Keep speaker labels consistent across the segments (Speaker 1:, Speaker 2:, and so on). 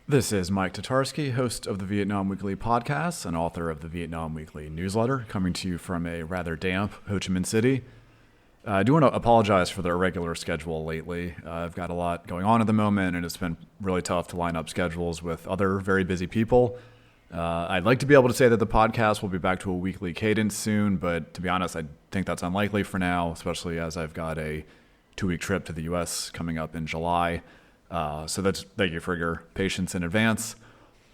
Speaker 1: This is Mike Tatarsky, host of the Vietnam Weekly podcast and author of the Vietnam Weekly newsletter, coming to you from a rather damp Ho Chi Minh City. I do want to apologize for the irregular schedule lately. I've got a lot going on at the moment, and it's been really tough to line up schedules with other very busy people. I'd like to be able to say that the podcast will be back to a weekly cadence soon, but to be honest, I think that's unlikely for now, especially as I've got a 2-week trip to the U.S. coming up in July. Thank you for your patience in advance.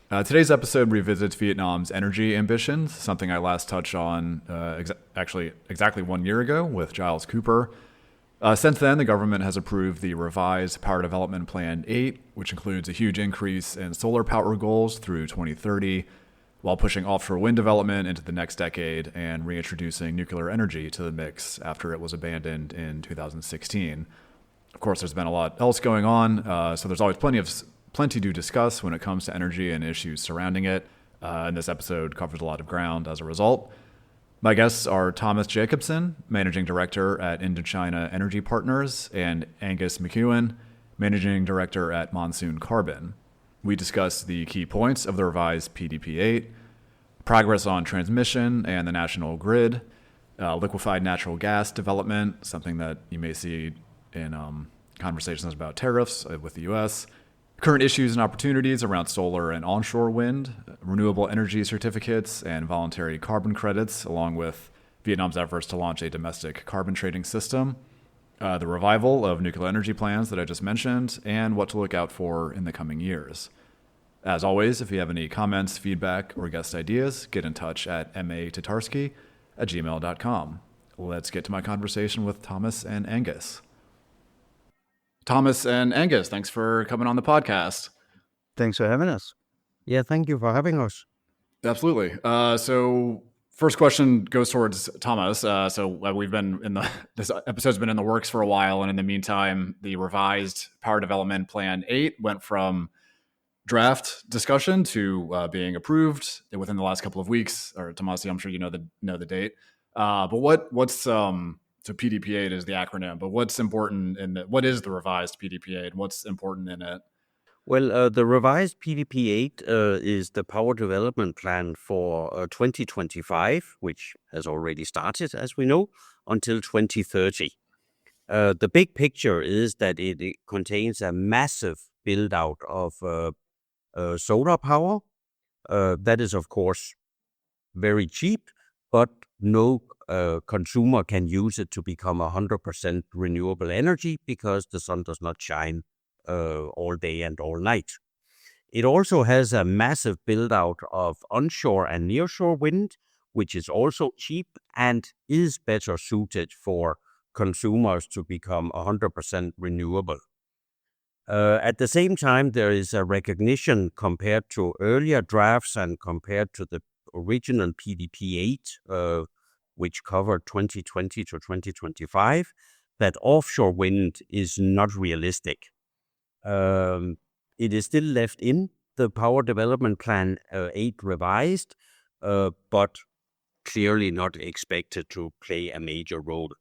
Speaker 1: Today's episode revisits Vietnam's energy ambitions, something I last touched on exactly 1 year ago with Giles Cooper. Since then, the government has approved the revised Power Development Plan 8, which includes a huge increase in solar power goals through 2030, while pushing offshore wind development into the next decade and reintroducing nuclear energy to the mix after it was abandoned in 2016. Of course, there's been a lot else going on, so there's always plenty to discuss when it comes to energy and issues surrounding it, and this episode covers a lot of ground as a result. My guests are Thomas Jacobson, Managing Director at Indochina Energy Partners, and Angus McEwen, Managing Director at Monsoon Carbon. We discuss the key points of the revised PDP-8, progress on transmission and the national grid, liquefied natural gas development, something that you may see in conversations about tariffs with the U.S., current issues and opportunities around solar and onshore wind, renewable energy certificates, and voluntary carbon credits, along with Vietnam's efforts to launch a domestic carbon trading system, the revival of nuclear energy plans that I just mentioned, and what to look out for in the coming years. As always, if you have any comments, feedback, or guest ideas, get in touch at matatarsky@gmail.com. Let's get to my conversation with Thomas and Angus. Thomas and Angus, thanks for coming on the podcast.
Speaker 2: Thanks for having us.
Speaker 3: Yeah, thank you for having us.
Speaker 1: Absolutely. So first question goes towards Thomas. We've been this episode's been in the works for a while, and in the meantime, the revised Power Development Plan 8 went from draft discussion to being approved within the last couple of weeks. Or Tomasi, I'm sure you know the date. But what's So PDP-8 is the acronym, but what's important what is the revised PDP-8? What's important in it?
Speaker 3: Well, the revised PDP-8 is the Power Development Plan for 2025, which has already started, as we know, until 2030. The big picture is that it contains a massive build-out of solar power. That is, of course, very cheap, but no consumer can use it to become 100% renewable energy because the sun does not shine all day and all night. It also has a massive build-out of onshore and nearshore wind, which is also cheap and is better suited for consumers to become 100% renewable. At the same time, there is a recognition compared to earlier drafts and compared to the original PDP-8, which covered 2020 to 2025, that offshore wind is not realistic. It is still left in the Power Development Plan 8 revised, but clearly not expected to play a major role.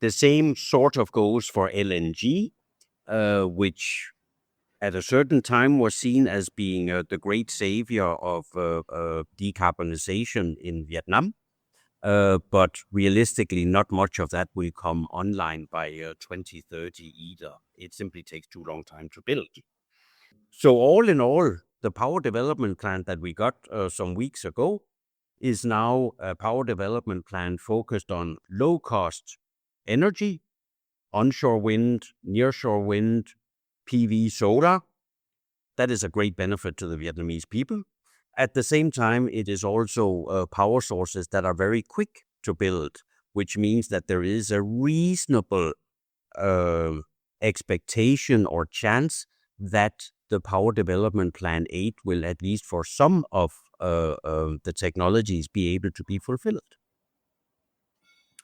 Speaker 3: The same sort of goes for LNG, which at a certain time was seen as being the great savior of decarbonization in Vietnam. But realistically, not much of that will come online by 2030 either. It simply takes too long time to build. So all in all, the Power Development Plan that we got some weeks ago is now a Power Development Plan focused on low-cost energy, onshore wind, nearshore wind, PV solar. That is a great benefit to the Vietnamese people. At the same time, it is also power sources that are very quick to build, which means that there is a reasonable expectation or chance that the Power Development Plan 8 will, at least for some of the technologies, be able to be fulfilled.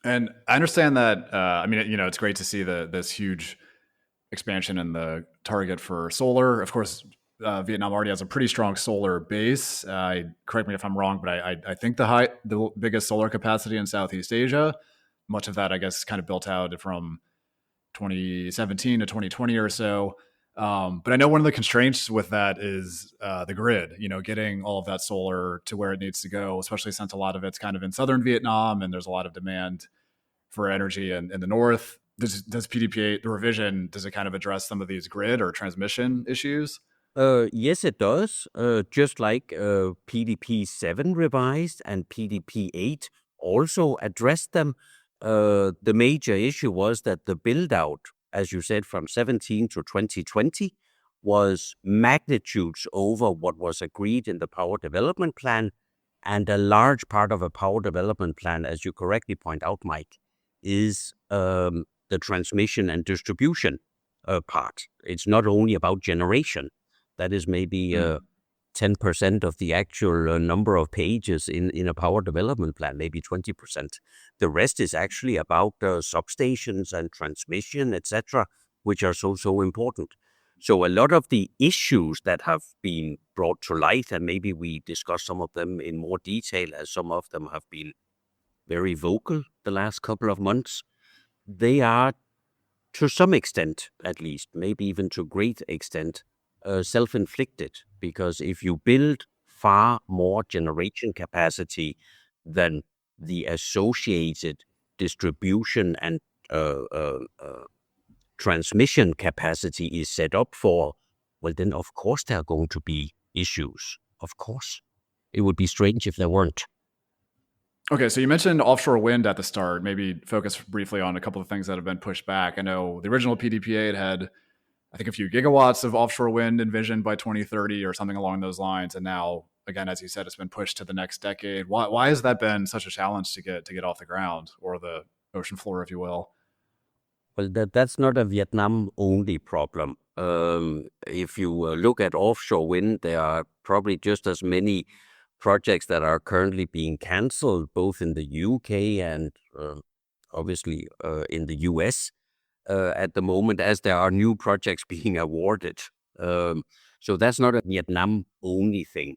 Speaker 1: And I understand that, it's great to see this huge expansion in the target for solar. Of course, Vietnam already has a pretty strong solar base. Correct me if I'm wrong, but I think the biggest solar capacity in Southeast Asia. Much of that, I guess, kind of built out from 2017 to 2020 or so. But I know one of the constraints with that is the grid. Getting all of that solar to where it needs to go, especially since a lot of it's kind of in southern Vietnam, and there's a lot of demand for energy in the north. Does PDP8, the revision, does it kind of address some of these grid or transmission issues?
Speaker 3: Yes, it does. Just like PDP 7 revised and PDP 8 also addressed them. The major issue was that the build out, as you said, from 17 to 2020 was magnitudes over what was agreed in the power development plan. And a large part of a power development plan, as you correctly point out, Mike, is the transmission and distribution part. It's not only about generation. That is maybe 10% of the actual number of pages in a power development plan, maybe 20%. The rest is actually about substations and transmission, etc., which are so important. So a lot of the issues that have been brought to light, and maybe we discuss some of them in more detail, as some of them have been very vocal the last couple of months, they are, to some extent at least, maybe even to great extent, self-inflicted, because if you build far more generation capacity than the associated distribution and transmission capacity is set up for, well, then of course there are going to be issues. Of course. It would be strange if there weren't.
Speaker 1: Okay, so you mentioned offshore wind at the start. Maybe focus briefly on a couple of things that have been pushed back. I know the original PDP8 had, I think, a few gigawatts of offshore wind envisioned by 2030 or something along those lines. And now, again, as you said, it's been pushed to the next decade. Why has that been such a challenge to get off the ground, or the ocean floor, if you will?
Speaker 3: Well, that's not a Vietnam-only problem. If you look at offshore wind, there are probably just as many projects that are currently being cancelled, both in the UK and obviously in the US at the moment, as there are new projects being awarded. So that's not a Vietnam-only thing.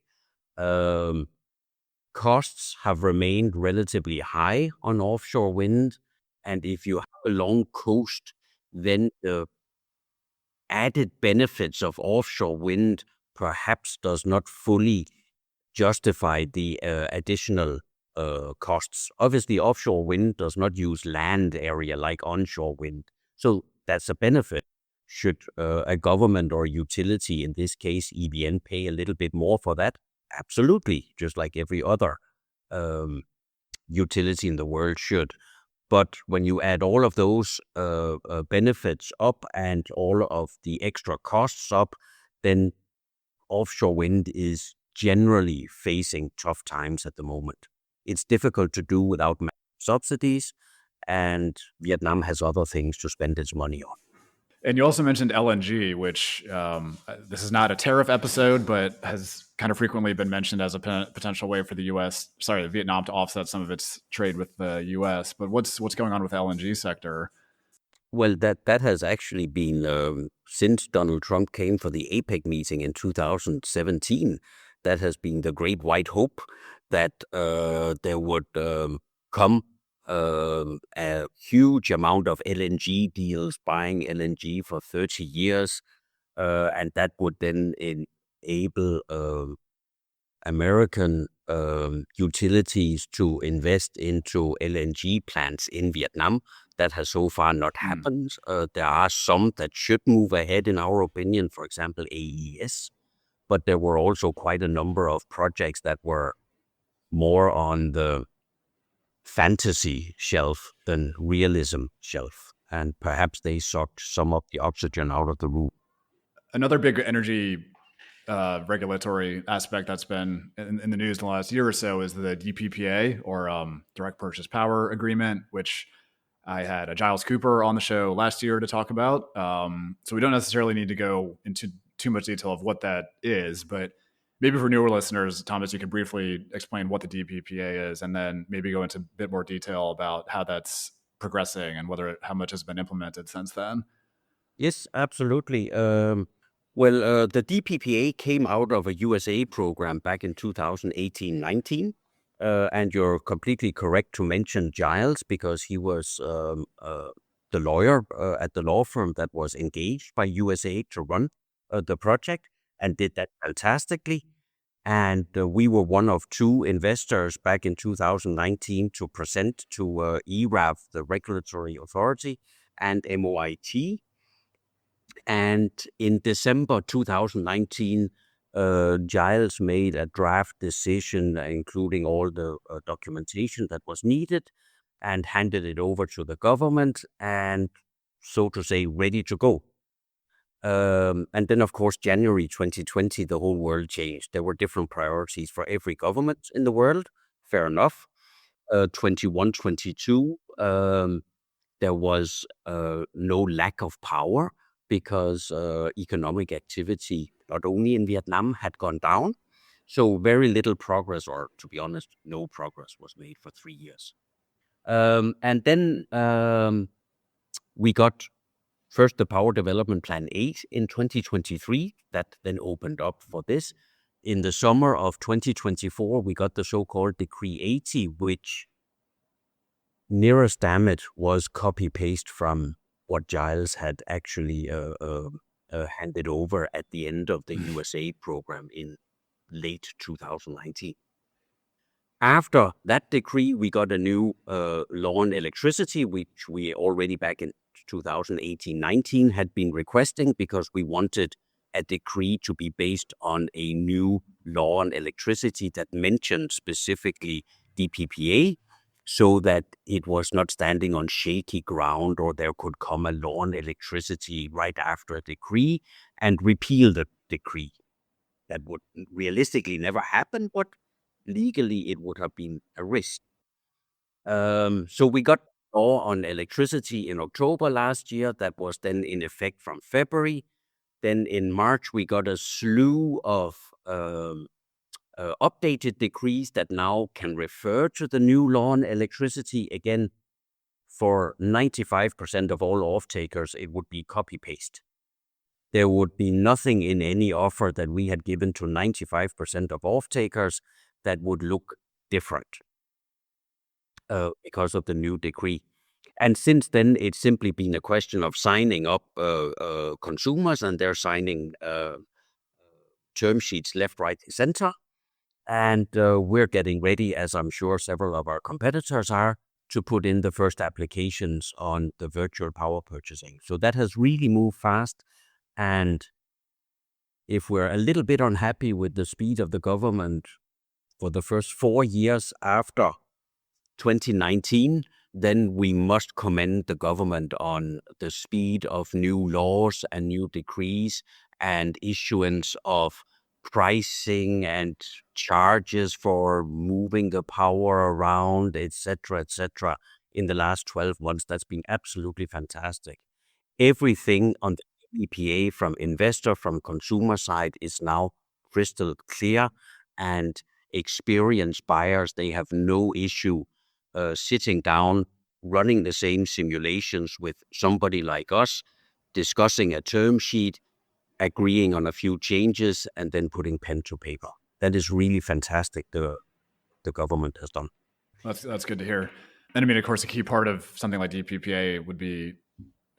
Speaker 3: Costs have remained relatively high on offshore wind. And if you have a long coast, then the added benefits of offshore wind perhaps does not fully justify the additional costs. Obviously, offshore wind does not use land area like onshore wind. So that's a benefit. Should a government or utility, in this case EBN, pay a little bit more for that? Absolutely, just like every other utility in the world should. But when you add all of those benefits up and all of the extra costs up, then offshore wind is generally facing tough times at the moment. It's difficult to do without subsidies, and Vietnam has other things to spend its money on.
Speaker 1: And you also mentioned LNG, which this is not a tariff episode, but has kind of frequently been mentioned as a potential way for Vietnam to offset some of its trade with the U.S. But what's going on with the LNG sector?
Speaker 3: Well, that has actually been, since Donald Trump came for the APEC meeting in 2017, that has been the great white hope that there would come a huge amount of LNG deals, buying LNG for 30 years, and that would then enable American utilities to invest into LNG plants in Vietnam. That has so far not happened. There are some that should move ahead, in our opinion, for example, AES, but there were also quite a number of projects that were more on the fantasy shelf than realism shelf, and perhaps they sucked some of the oxygen out of the room.
Speaker 1: Another big energy regulatory aspect that's been in the news in the last year or so is the DPPA, or Direct Purchase Power Agreement, which I had a Giles Cooper on the show last year to talk about. So we don't necessarily need to go into too much detail of what that is, but maybe for newer listeners, Thomas, you could briefly explain what the DPPA is, and then maybe go into a bit more detail about how that's progressing and how much has been implemented since then.
Speaker 3: Yes, absolutely. The DPPA came out of a USA program back in 2018-19. And you're completely correct to mention Giles, because he was the lawyer at the law firm that was engaged by USA to run the project, and did that fantastically. And we were one of two investors back in 2019 to present to ERAV, the regulatory authority, and MOIT. And in December 2019, Giles made a draft decision, including all the documentation that was needed, and handed it over to the government and, so to say, ready to go. And then, of course, January 2020, the whole world changed. There were different priorities for every government in the world. Fair enough. 21, 22, there was no lack of power because economic activity, not only in Vietnam, had gone down. So very little progress, or to be honest, no progress was made for 3 years. And then we got first the Power Development Plan 8 in 2023, that then opened up for this. In the summer of 2024, we got the so-called Decree 80, which, nearest damn it, was copy-paste from what Giles had actually handed over at the end of the USA program in late 2019. After that decree, we got a new law on electricity, which we already back in 2018-19 had been requesting, because we wanted a decree to be based on a new law on electricity that mentioned specifically DPPA, so that it was not standing on shaky ground, or there could come a law on electricity right after a decree and repeal the decree. That would realistically never happen, but legally it would have been a risk. So we got law on electricity in October last year. That was then in effect from February. Then in March, we got a slew of updated decrees that now can refer to the new law on electricity. Again, for 95% of all off-takers, it would be copy-paste. There would be nothing in any offer that we had given to 95% of off-takers that would look different because of the new decree. And since then, it's simply been a question of signing up consumers, and they're signing term sheets left, right, center. And we're getting ready, as I'm sure several of our competitors are, to put in the first applications on the virtual power purchasing. So that has really moved fast. And if we're a little bit unhappy with the speed of the government for the first 4 years after 2019, then we must commend the government on the speed of new laws and new decrees and issuance of pricing and charges for moving the power around, etc., in the last 12 months. That's been absolutely fantastic. Everything on the EPA from investor, from consumer side is now crystal clear, and experienced buyers, they have no issue sitting down, running the same simulations with somebody like us, discussing a term sheet, agreeing on a few changes, and then putting pen to paper. That is really fantastic, the government has done.
Speaker 1: That's good to hear. And I mean, of course, a key part of something like DPPA would be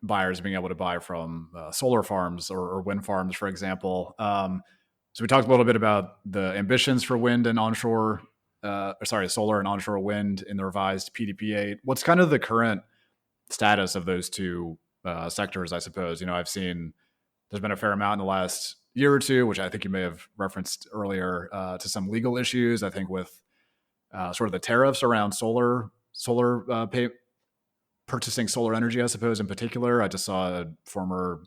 Speaker 1: buyers being able to buy from solar farms or wind farms, for example. So we talked a little bit about the ambitions for wind and onshore, solar and onshore wind in the revised PDP8. What's kind of the current status of those two sectors, I suppose? You know, I've seen there's been a fair amount in the last year or two, which I think you may have referenced earlier, to some legal issues, I think, with sort of the tariffs around purchasing solar energy, I suppose, in particular. I just saw a former,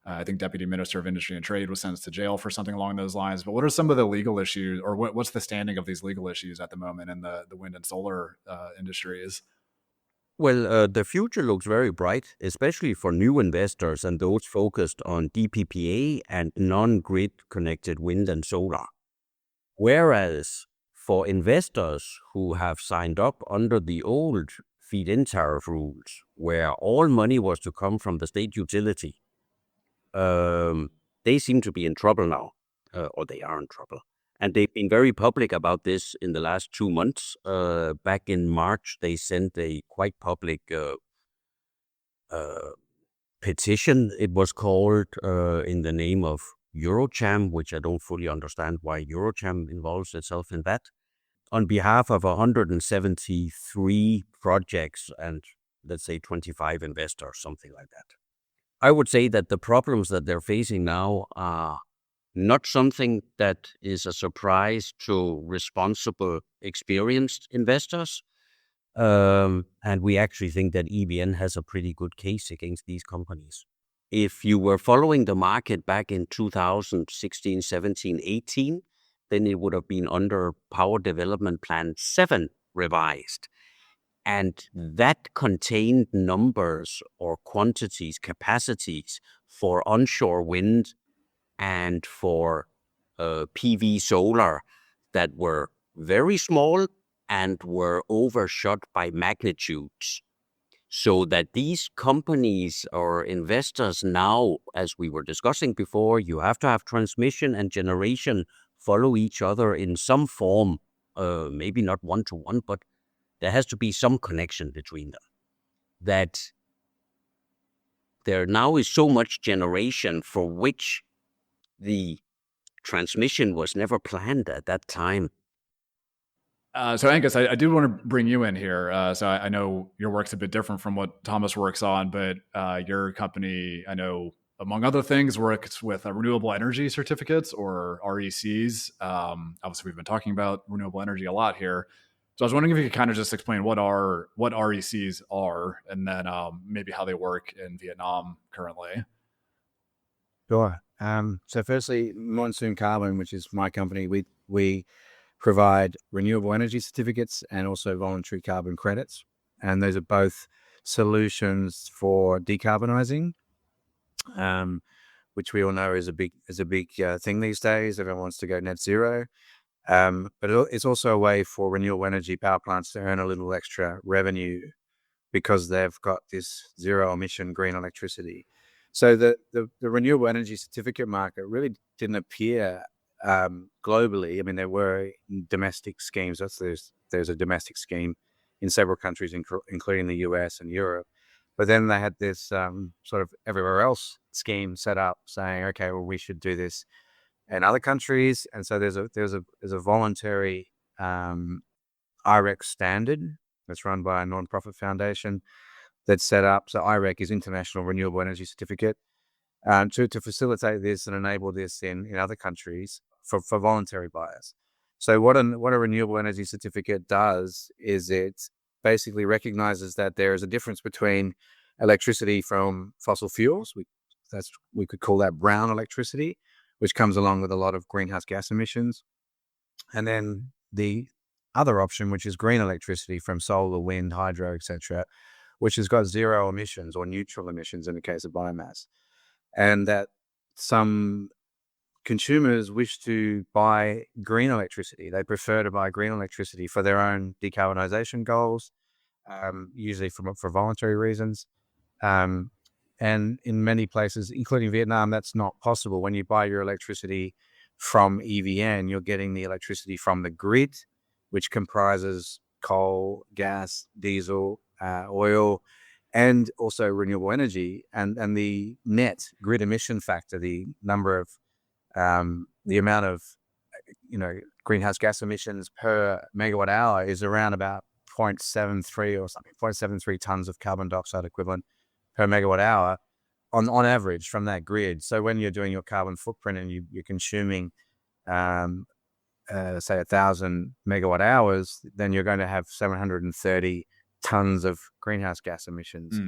Speaker 1: I think, Deputy Minister of Industry and Trade was sentenced to jail for something along those lines. But what are some of the legal issues, or what's the standing of these legal issues at the moment in the wind and solar industries?
Speaker 3: Well, the future looks very bright, especially for new investors and those focused on DPPA and non-grid connected wind and solar. Whereas for investors who have signed up under the old feed-in tariff rules, where all money was to come from the state utility, they seem to be in trouble now, or they are in trouble. And they've been very public about this in the last 2 months. Back in March, they sent a quite public petition, it was called, in the name of Eurocham, which I don't fully understand why Eurocham involves itself in that, on behalf of 173 projects and, let's say, 25 investors, something like that. I would say that the problems that they're facing now are not something that is a surprise to responsible, experienced investors. And we actually think that EVN has a pretty good case against these companies. If you were following the market back in 2016, 17, 18, then it would have been under Power Development Plan 7 revised. And that contained numbers or quantities, capacities for onshore wind and for PV solar that were very small and were overshot by magnitudes. So that these companies or investors now, as we were discussing before, you have to have transmission and generation follow each other in some form, maybe not one-to-one, but there has to be some connection between them. That there now is so much generation for which the transmission was never planned at that time.
Speaker 1: So Angus, I do want to bring you in here. So I know your work's a bit different from what Thomas works on, but your company, I know, among other things, works with renewable energy certificates or RECs. Obviously, we've been talking about renewable energy a lot here. So I was wondering if you could kind of just explain what RECs are, and then maybe how they work in Vietnam currently.
Speaker 2: Sure. So firstly, Monsoon Carbon, which is my company, we provide renewable energy certificates and also voluntary carbon credits. And those are both solutions for decarbonizing, which we all know is a big thing these days. Everyone wants to go net zero. But it's also a way for renewable energy power plants to earn a little extra revenue because they've got this zero emission green electricity. So the renewable energy certificate market really didn't appear globally. I mean, there were domestic schemes. There's a domestic scheme in several countries, including the US and Europe. But then they had this sort of everywhere else scheme set up, saying, okay, well, we should do this in other countries. And so there's a voluntary IREC standard that's run by a non-profit foundation that's set up. So IREC is International Renewable Energy Certificate, to facilitate this and enable this in other countries for voluntary buyers. So what a renewable energy certificate does is it basically recognizes that there is a difference between electricity from fossil fuels. We could call that brown electricity, which comes along with a lot of greenhouse gas emissions. And then the other option, which is green electricity from solar, wind, hydro, etc., which has got zero emissions or neutral emissions in the case of biomass. And that some consumers wish to buy green electricity. They prefer to buy green electricity for their own decarbonization goals, usually for voluntary reasons. And in many places, including Vietnam, that's not possible. When you buy your electricity from EVN, you're getting the electricity from the grid, which comprises coal, gas, diesel, oil, and also renewable energy. And the net grid emission factor, the amount of greenhouse gas emissions per megawatt hour is around about 0.73 or something, 0.73 tons of carbon dioxide equivalent per megawatt hour on average from that grid. So when you're doing your carbon footprint and you're consuming, say 1,000 megawatt hours, then you're going to have 730 tons of greenhouse gas emissions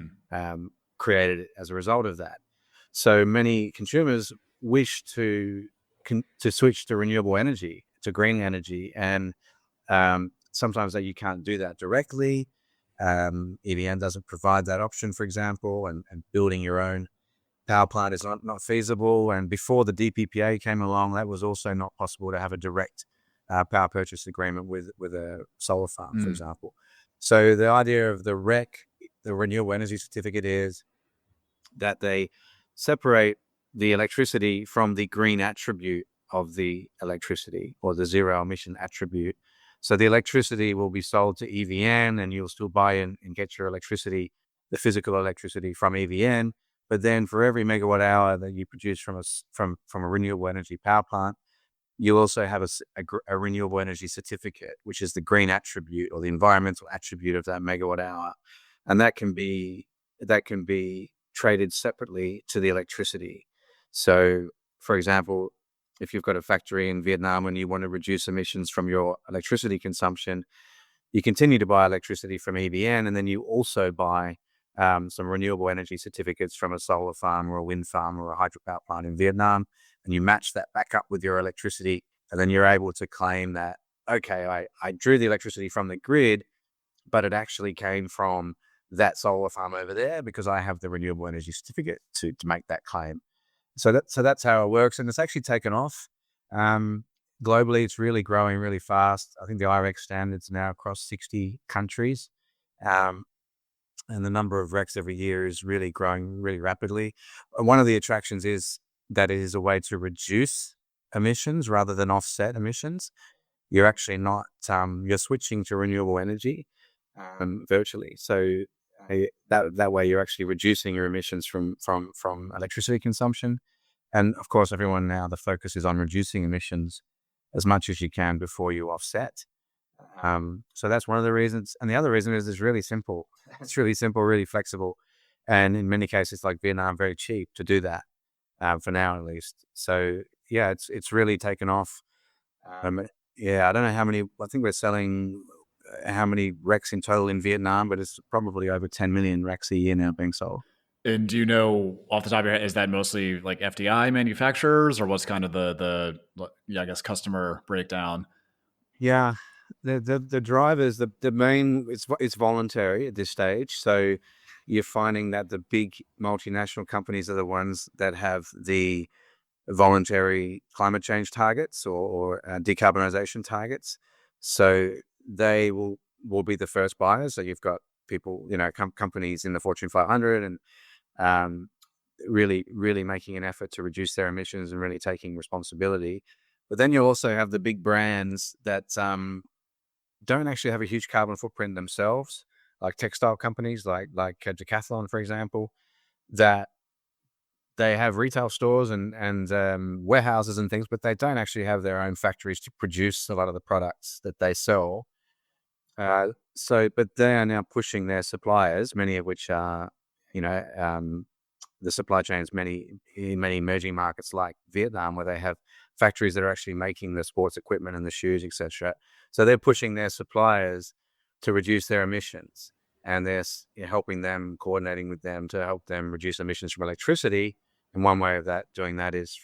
Speaker 2: created as a result of that. So many consumers wish to switch to renewable energy, to green energy, and sometimes you can't do that directly. EVN doesn't provide that option, for example, and building your own power plant is not feasible. And before the DPPA came along, that was also not possible to have a direct power purchase agreement with a solar farm, for example. So the idea of the REC, the Renewable Energy Certificate, is that they separate the electricity from the green attribute of the electricity, or the zero emission attribute. So the electricity will be sold to EVN and you'll still buy and get your electricity the physical electricity from EVN. But then for every megawatt hour that you produce from a renewable energy power plant, you also have a renewable energy certificate, which is the green attribute or the environmental attribute of that megawatt hour, and that can be traded separately to the electricity. So, for example, if you've got a factory in Vietnam and you want to reduce emissions from your electricity consumption, you continue to buy electricity from EVN, and then you also buy some renewable energy certificates from a solar farm or a wind farm or a hydropower plant in Vietnam, and you match that back up with your electricity, and then you're able to claim that, okay, I drew the electricity from the grid, but it actually came from that solar farm over there because I have the renewable energy certificate to make that claim. So that's how it works, and it's actually taken off. Globally, it's really growing really fast. I think the IREX standard's now across 60 countries, and the number of RECs every year is really growing really rapidly. One of the attractions is that it is a way to reduce emissions rather than offset emissions. You're actually not, you're switching to renewable energy virtually. So that way you're actually reducing your emissions from electricity consumption. And of course, everyone now, the focus is on reducing emissions as much as you can before you offset. So that's one of the reasons. And the other reason is it's really simple. It's really simple, really flexible. And in many cases, like Vietnam, very cheap to do that, for now at least. So yeah, it's really taken off. Yeah, I don't know how many, I think we're selling how many RECs in total in Vietnam, but it's probably over 10 million RECs a year now being sold.
Speaker 1: And do you know off the top of your head, is that mostly like FDI manufacturers, or what's kind of I guess customer breakdown?
Speaker 2: Yeah, the drivers, the main, it's voluntary at this stage. So you're finding that the big multinational companies are the ones that have the voluntary climate change targets or decarbonization targets. So they will be the first buyers. So you've got people, companies in the Fortune 500 and really making an effort to reduce their emissions and really taking responsibility. But then you also have the big brands that don't actually have a huge carbon footprint themselves, like textile companies, like Decathlon, for example, that they have retail stores and warehouses and things, but they don't actually have their own factories to produce a lot of the products that they sell. But they are now pushing their suppliers, many of which are, the supply chains in many emerging markets like Vietnam, where they have factories that are actually making the sports equipment and the shoes, etc. So they're pushing their suppliers to reduce their emissions, and they're helping them, coordinating with them to help them reduce emissions from electricity. And one way of doing that is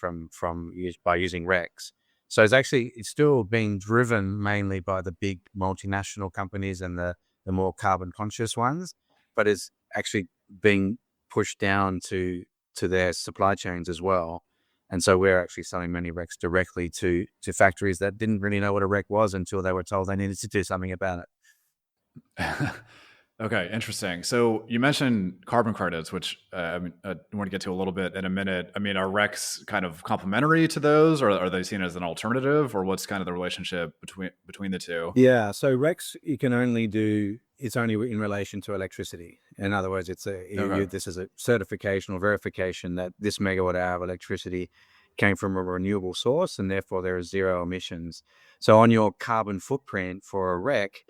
Speaker 2: by using RECs. So it's still being driven mainly by the big multinational companies and the more carbon conscious ones, but is actually being pushed down to their supply chains as well. And so we're actually selling many RECs directly to factories that didn't really know what a REC was until they were told they needed to do something about it.
Speaker 1: Okay, interesting. So you mentioned carbon credits, which I want to get to a little bit in a minute. I mean, are RECs kind of complementary to those, or are they seen as an alternative, or what's kind of the relationship between the two?
Speaker 2: Yeah, so RECs you can only do, it's only in relation to electricity. In other words, this is a certification or verification that this megawatt hour of electricity came from a renewable source, and therefore there are zero emissions. So on your carbon footprint for a REC,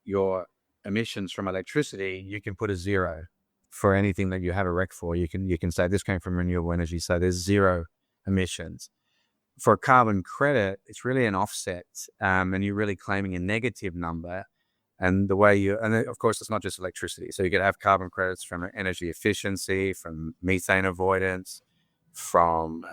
Speaker 2: your emissions from electricity, you can put a 0 for anything that you have a REC for. You can say this came from renewable energy, so there's 0 emissions. For a carbon credit, it's really an offset, and you're really claiming a negative number. And of course, it's not just electricity. So you could have carbon credits from energy efficiency, from methane avoidance, from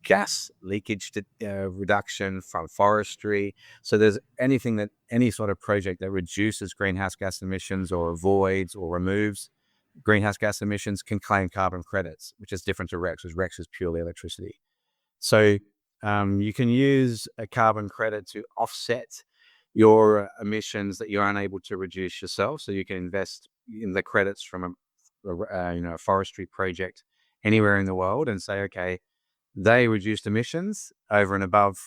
Speaker 2: gas leakage reduction, from forestry. So there's any sort of project that reduces greenhouse gas emissions or avoids or removes greenhouse gas emissions can claim carbon credits, which is different to RECs, because RECs is purely electricity. So you can use a carbon credit to offset your emissions that you're unable to reduce yourself. So you can invest in the credits from a forestry project anywhere in the world and say, okay, they reduced emissions over and above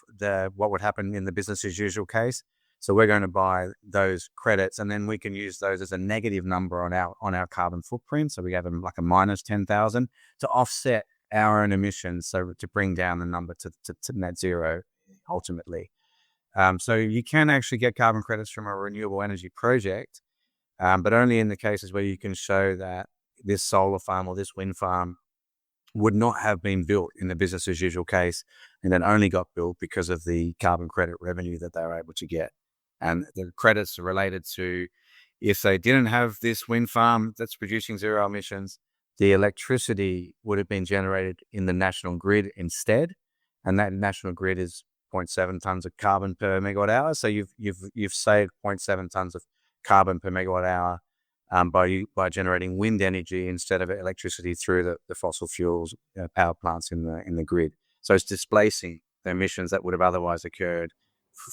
Speaker 2: what would happen in the business as usual case. So we're going to buy those credits, and then we can use those as a negative number on our carbon footprint. So we have them like a minus 10,000 to offset our own emissions, so to bring down the number to net zero ultimately. So you can actually get carbon credits from a renewable energy project, but only in the cases where you can show that this solar farm or this wind farm would not have been built in the business as usual case, and then only got built because of the carbon credit revenue that they were able to get. And the credits are related to, if they didn't have this wind farm that's producing zero emissions, the electricity would have been generated in the national grid instead. And that national grid is 0.7 tons of carbon per megawatt hour. So you've saved 0.7 tons of carbon per megawatt hour by generating wind energy instead of electricity through the fossil fuels power plants in the grid. So it's displacing the emissions that would have otherwise occurred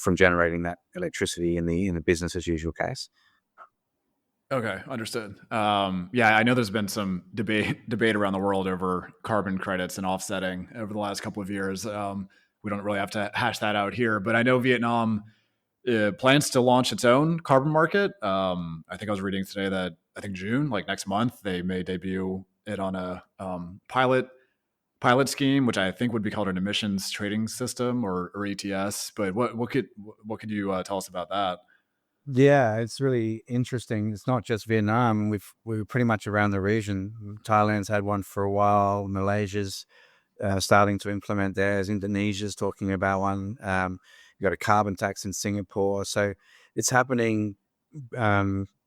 Speaker 2: from generating that electricity in the business as usual case.
Speaker 1: Okay, understood. Yeah, I know there's been some debate around the world over carbon credits and offsetting over the last couple of years. We don't really have to hash that out here, but I know Vietnam plans to launch its own carbon market. I think I was reading today that I think June, like next month, they may debut it on a pilot scheme, which I think would be called an emissions trading system or ETS. But what could you tell us about that?
Speaker 2: Yeah, it's really interesting. It's not just Vietnam. We're pretty much around the region. Thailand's had one for a while. Malaysia's starting to implement theirs. Indonesia's talking about one. You got a carbon tax in Singapore. So it's happening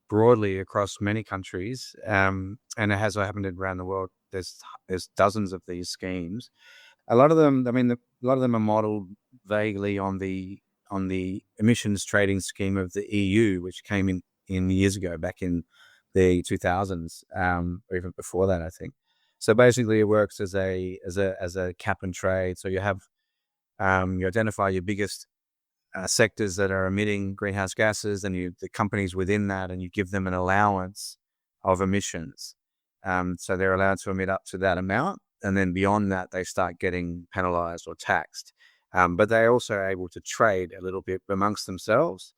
Speaker 2: broadly across many countries, and it has happened around the world. There's dozens of these schemes. A lot of them, a lot of them are modeled vaguely on the emissions trading scheme of the EU, which came in years ago, back in the 2000s, or even before that, I think. So basically, it works as a cap and trade. So you have you identify your biggest sectors that are emitting greenhouse gases, and the companies within that, and you give them an allowance of emissions. So they're allowed to emit up to that amount, and then beyond that, they start getting penalized or taxed. But they're also able to trade a little bit amongst themselves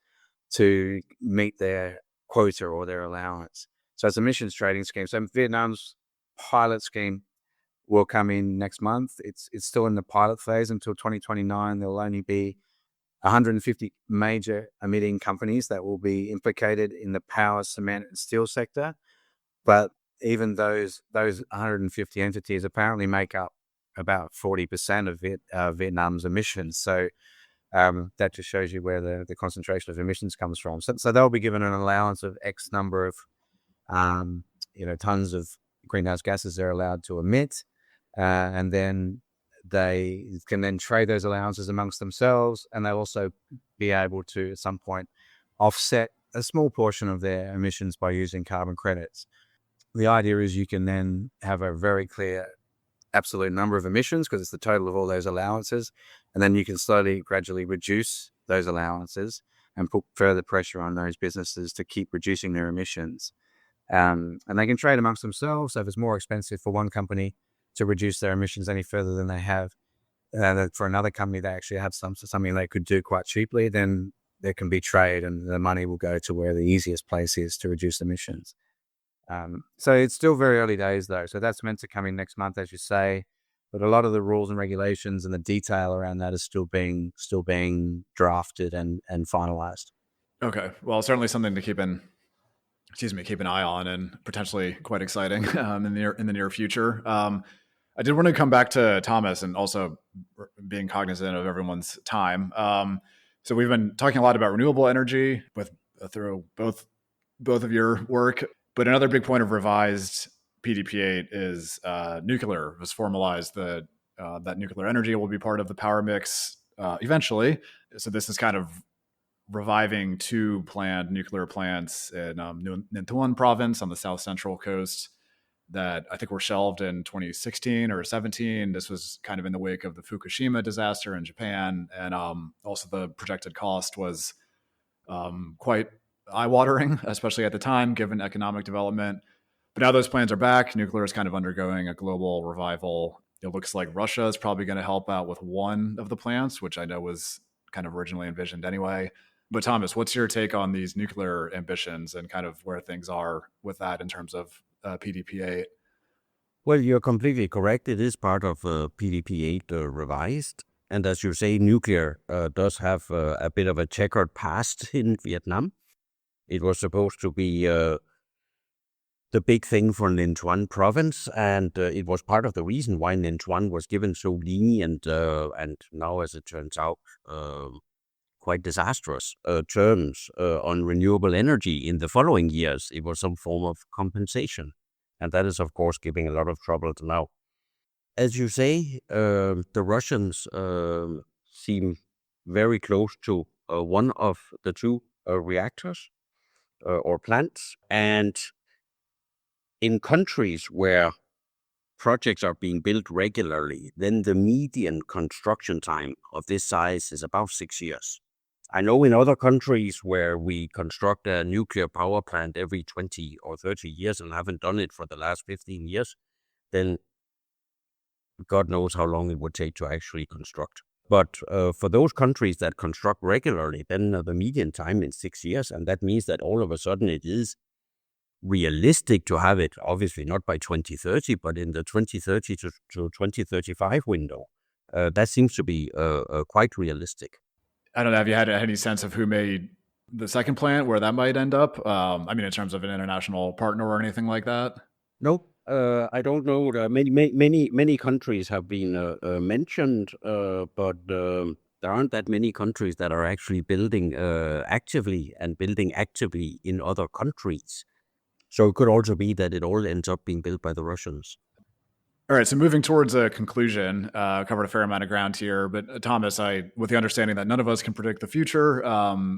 Speaker 2: to meet their quota or their allowance. So it's emissions trading scheme. So Vietnam's pilot scheme will come in next month. It's still in the pilot phase until 2029. There'll only be 150 major emitting companies that will be implicated in the power, cement, and steel sector. But even those 150 entities apparently make up about 40% of Vietnam's emissions. So that just shows you where the concentration of emissions comes from. So they'll be given an allowance of X number of tons of greenhouse gases they're allowed to emit, and then they can then trade those allowances amongst themselves, and they'll also be able to at some point offset a small portion of their emissions by using carbon credits. The idea is you can then have a very clear absolute number of emissions because it's the total of all those allowances, and then you can slowly, gradually reduce those allowances and put further pressure on those businesses to keep reducing their emissions. And they can trade amongst themselves. So if it's more expensive for one company to reduce their emissions any further than they have, for another company they actually have something they could do quite cheaply, then there can be trade, and the money will go to where the easiest place is to reduce emissions. So it's still very early days though. So that's meant to come in next month, as you say, but a lot of the rules and regulations and the detail around that is still being drafted and finalized.
Speaker 1: Okay, well, certainly something to keep an eye on, and potentially quite exciting in the near future. I did want to come back to Thomas and also being cognizant of everyone's time. So we've been talking a lot about renewable energy through both of your work, but another big point of revised PDP-8 is nuclear was formalized. That nuclear energy will be part of the power mix eventually. So this is kind of reviving two planned nuclear plants in Ninh Thuan province on the south central coast that I think were shelved in 2016 or 17. This was kind of in the wake of the Fukushima disaster in Japan. And also the projected cost was quite eye-watering, especially at the time, given economic development. But now those plans are back. Nuclear is kind of undergoing a global revival. It looks like Russia is probably going to help out with one of the plants, which I know was kind of originally envisioned anyway. But Thomas, what's your take on these nuclear ambitions and kind of where things are with that in terms of PDP-8?
Speaker 3: Well, you're completely correct. It is part of PDP-8 revised. And as you say, nuclear does have a bit of a checkered past in Vietnam. It was supposed to be the big thinh for Ninh Thuan province, and it was part of the reason why Ninh Thuan was given so lenient and now, as it turns out, quite disastrous terms on renewable energy in the following years. It was some form of compensation. And that is, of course, giving a lot of trouble now. As you say, the Russians seem very close to one of the two reactors or plants. And in countries where projects are being built regularly, then the median construction time of this size is about 6 years. I know in other countries where we construct a nuclear power plant every 20 or 30 years and haven't done it for the last 15 years, then God knows how long it would take to actually construct. But for those countries that construct regularly, then the median time is 6 years. And that means that all of a sudden it is realistic to have it, obviously not by 2030, but in the 2030 to 2035 window. That seems to be quite realistic.
Speaker 1: I don't know. Have you had any sense of who made the second plant, where that might end up? I mean, in terms of an international partner or anything like that?
Speaker 3: No, I don't know. Many countries have been mentioned, but there aren't that many countries that are actually building actively in other countries. So it could also be that it all ends up being built by the Russians.
Speaker 1: All right, so moving towards a conclusion, covered a fair amount of ground here. But Thomas, with the understanding that none of us can predict the future,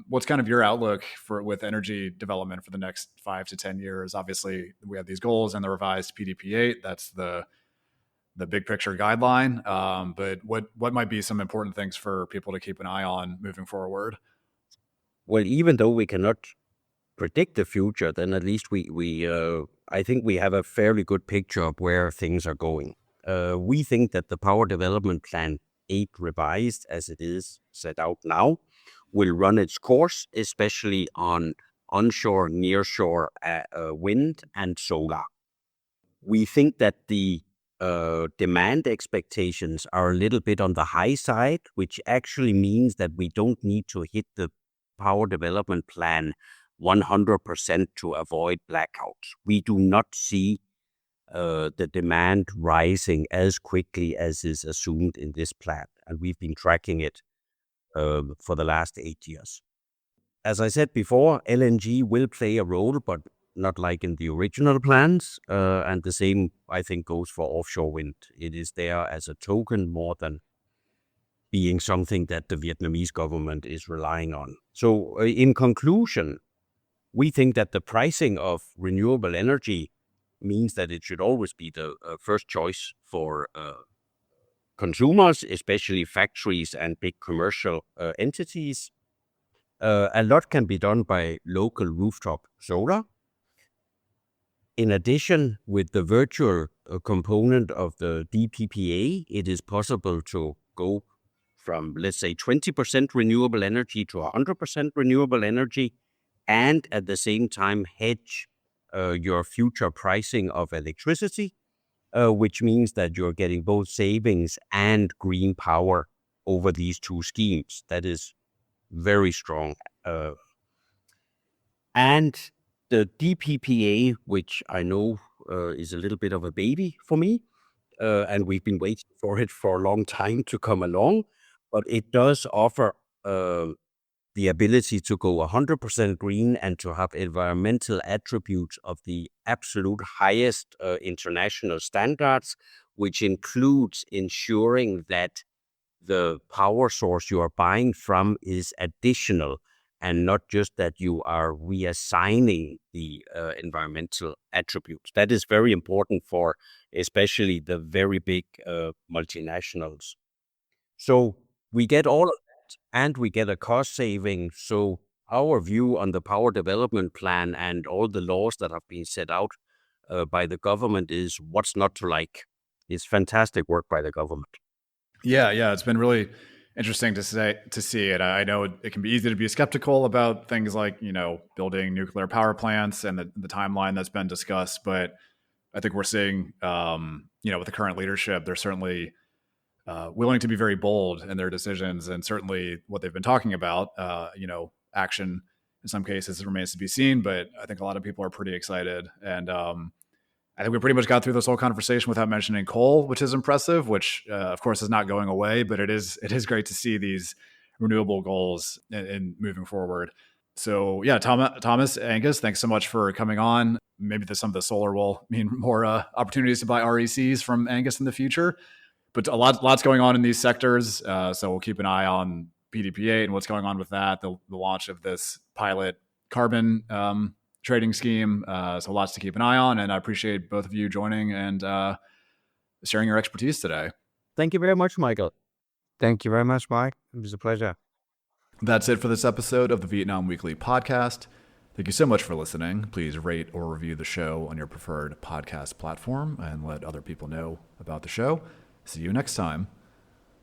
Speaker 1: what's kind of your outlook with energy development for the next 5 to 10 years? Obviously, we have these goals and the revised PDP-8. That's the big picture guideline. But what might be some important things for people to keep an eye on moving forward?
Speaker 3: Well, even though we cannot predict the future, then at least I think we have a fairly good picture of where things are going. We think that the Power Development Plan 8 revised, as it is set out now, will run its course, especially on onshore, nearshore wind and solar. We think that the demand expectations are a little bit on the high side, which actually means that we don't need to hit the Power Development Plan 100% to avoid blackouts. We do not see the demand rising as quickly as is assumed in this plan, and we've been tracking it for the last 8 years. As I said before, LNG will play a role, but not like in the original plans, and the same, I think, goes for offshore wind. It is there as a token more than being something that the Vietnamese government is relying on. So in conclusion, we think that the pricing of renewable energy means that it should always be the first choice for consumers, especially factories and big commercial entities. A lot can be done by local rooftop solar. In addition, with the virtual component of the DPPA, it is possible to go from, let's say, 20% renewable energy to 100% renewable energy, and at the same time hedge your future pricing of electricity, which means that you're getting both savings and green power over these two schemes. That is very strong. And the DPPA, which I know is a little bit of a baby for me, and we've been waiting for it for a long time to come along, but it does offer the ability to go 100% green and to have environmental attributes of the absolute highest international standards, which includes ensuring that the power source you are buying from is additional and not just that you are reassigning the environmental attributes. That is very important for especially the very big multinationals. So we get all of that and we get a cost saving. So our view on the Power Development Plan and all the laws that have been set out by the government is what's not to like. It's fantastic work by the government.
Speaker 1: Yeah, it's been really interesting to see it. I know it can be easy to be skeptical about things like, building nuclear power plants and the timeline that's been discussed, but I think we're seeing, with the current leadership, they're certainly willing to be very bold in their decisions, and certainly what they've been talking about, action in some cases remains to be seen, but I think a lot of people are pretty excited. And I think we pretty much got through this whole conversation without mentioning coal, which is impressive, which of course is not going away, but it is great to see these renewable goals in moving forward. So yeah, Thomas, Angus, thanks so much for coming on. Maybe some of the solar will mean more opportunities to buy RECs from Angus in the future, but lots going on in these sectors. So we'll keep an eye on PDP8 and what's going on with that, the launch of this pilot carbon trading scheme. So lots to keep an eye on. And I appreciate both of you joining and sharing your expertise today.
Speaker 3: Thank you very much, Michael.
Speaker 2: Thank you very much, Mike. It was a pleasure.
Speaker 1: That's it for this episode of the Vietnam Weekly podcast. Thank you so much for listening. Please rate or review the show on your preferred podcast platform and let other people know about the show. See you next time.